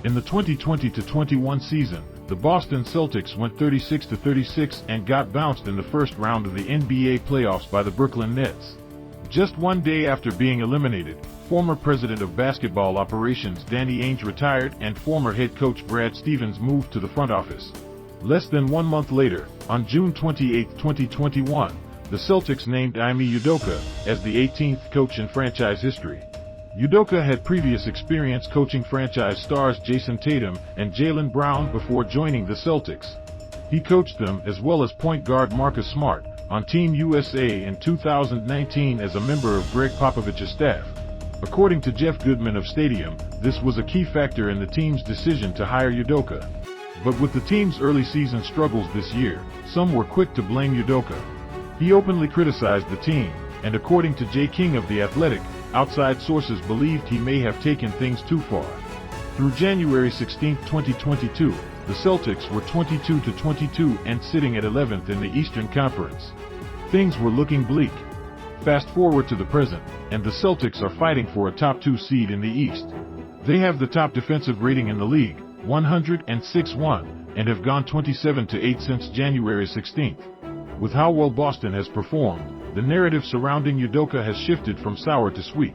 In the 2020-21 season, the Boston Celtics went 36-36 and got bounced in the first round of the NBA playoffs by the Brooklyn Nets. Just one day after being eliminated, former president of basketball operations Danny Ainge retired and former head coach Brad Stevens moved to the front office. Less than 1 month later, on June 28, 2021, the Celtics named Ime Udoka as the 18th coach in franchise history. Udoka had previous experience coaching franchise stars Jayson Tatum and Jaylen Brown before joining the Celtics. He coached them, as well as point guard Marcus Smart, on Team USA in 2019 as a member of Gregg Popovich's staff. According to Jeff Goodman of Stadium, this was a key factor in the team's decision to hire Udoka. But with the team's early season struggles this year, some were quick to blame Udoka. He openly criticized the team, and according to Jay King of The Athletic, outside sources believed he may have taken things too far. Through January 16, 2022, the Celtics were 22-22 and sitting at 11th in the Eastern Conference. Things were looking bleak. Fast forward to the present, and the Celtics are fighting for a top 2 seed in the East. They have the top defensive rating in the league, 106-1, and have gone 27-8 since January 16th. With how well Boston has performed, the narrative surrounding Udoka has shifted from sour to sweet.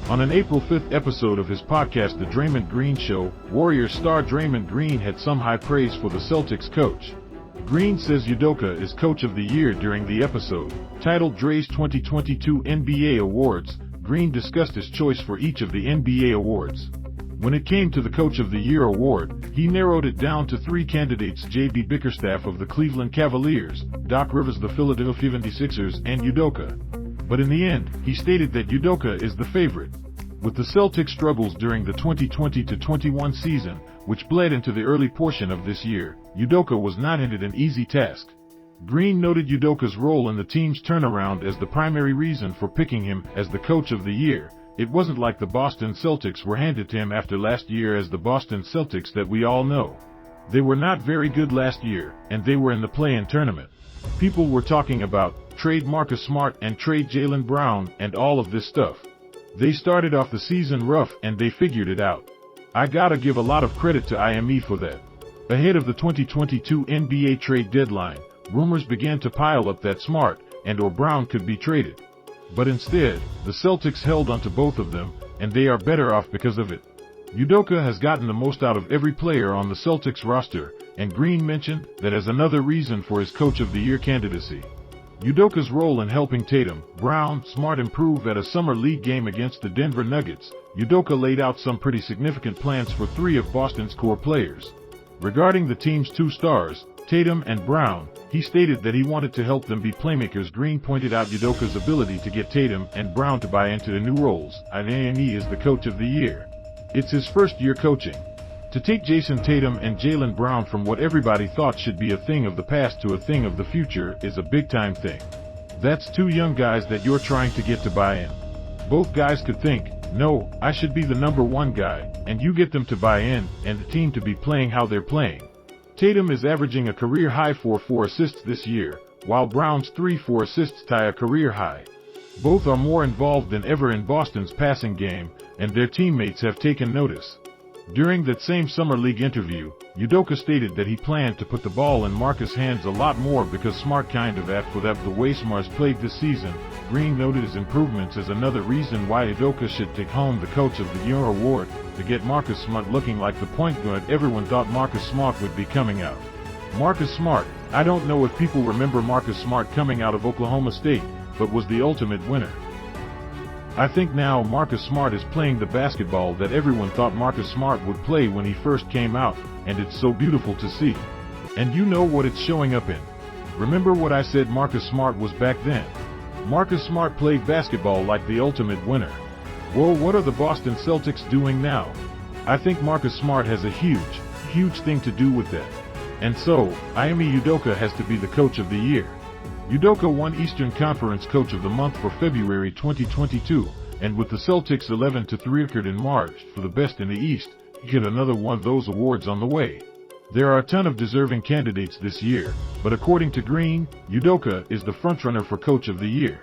On an April 5th episode of his podcast The Draymond Green Show, Warriors star Draymond Green had some high praise for the Celtics coach. Green says Udoka is Coach of the Year. During the episode, titled Dray's 2022 NBA Awards, Green discussed his choice for each of the NBA awards. When it came to the Coach of the Year award, he narrowed it down to 3 candidates: J.B. Bickerstaff of the Cleveland Cavaliers, Doc Rivers of the Philadelphia 76ers, and Udoka. But in the end, he stated that Udoka is the favorite. With the Celtics' struggles during the 2020-21 season, which bled into the early portion of this year, Udoka was not handed an easy task. Green noted Udoka's role in the team's turnaround as the primary reason for picking him as the Coach of the Year. It wasn't like the Boston Celtics were handed to him after last year as the Boston Celtics that we all know. They were not very good last year, and they were in the play-in tournament. People were talking about trade Marcus Smart and trade Jaylen Brown and all of this stuff. They started off the season rough and they figured it out. I gotta give a lot of credit to Ime for that. Ahead of the 2022 NBA trade deadline, rumors began to pile up that Smart and/or Brown could be traded. But instead, the Celtics held onto both of them, and they are better off because of it. Udoka has gotten the most out of every player on the Celtics roster, and Green mentioned that as another reason for his Coach of the Year candidacy. Udoka's role in helping Tatum, Brown, Smart improve at a summer league game against the Denver Nuggets. Udoka laid out some pretty significant plans for 3 of Boston's core players. Regarding the team's 2 stars, Tatum and Brown, he stated that he wanted to help them be playmakers. Green pointed out Udoka's ability to get Tatum and Brown to buy into the new roles. Ime is the Coach of the Year. It's his first year coaching. To take Jayson Tatum and Jaylen Brown from what everybody thought should be a thing of the past to a thing of the future is a big-time thing. That's 2 young guys that you're trying to get to buy in. Both guys could think, no, I should be the number 1 guy, and you get them to buy in, and the team to be playing how they're playing. Tatum is averaging a career-high 4 assists this year, while Brown's 3 assists tie a career high. Both are more involved than ever in Boston's passing game, and their teammates have taken notice. During that same summer league interview, Udoka stated that he planned to put the ball in Marcus' hands a lot more because Smart kind of apt for that the way Smart's played this season. Green noted his improvements as another reason why Udoka should take home the Coach of the Year award, to get Marcus Smart looking like the point guard everyone thought Marcus Smart would be coming out. Marcus Smart, I don't know if people remember Marcus Smart coming out of Oklahoma State, but was the ultimate winner. I think now Marcus Smart is playing the basketball that everyone thought Marcus Smart would play when he first came out, and it's so beautiful to see. And you know what it's showing up in. Remember what I said Marcus Smart was back then? Marcus Smart played basketball like the ultimate winner. Well, what are the Boston Celtics doing now? I think Marcus Smart has a huge thing to do with that. And so, Ime Udoka has to be the Coach of the Year. Udoka won Eastern Conference Coach of the Month for February 2022, and with the Celtics' 11-3 record in March for the best in the East, he get another one of those awards on the way. There are a ton of deserving candidates this year, but according to Green, Udoka is the frontrunner for Coach of the Year.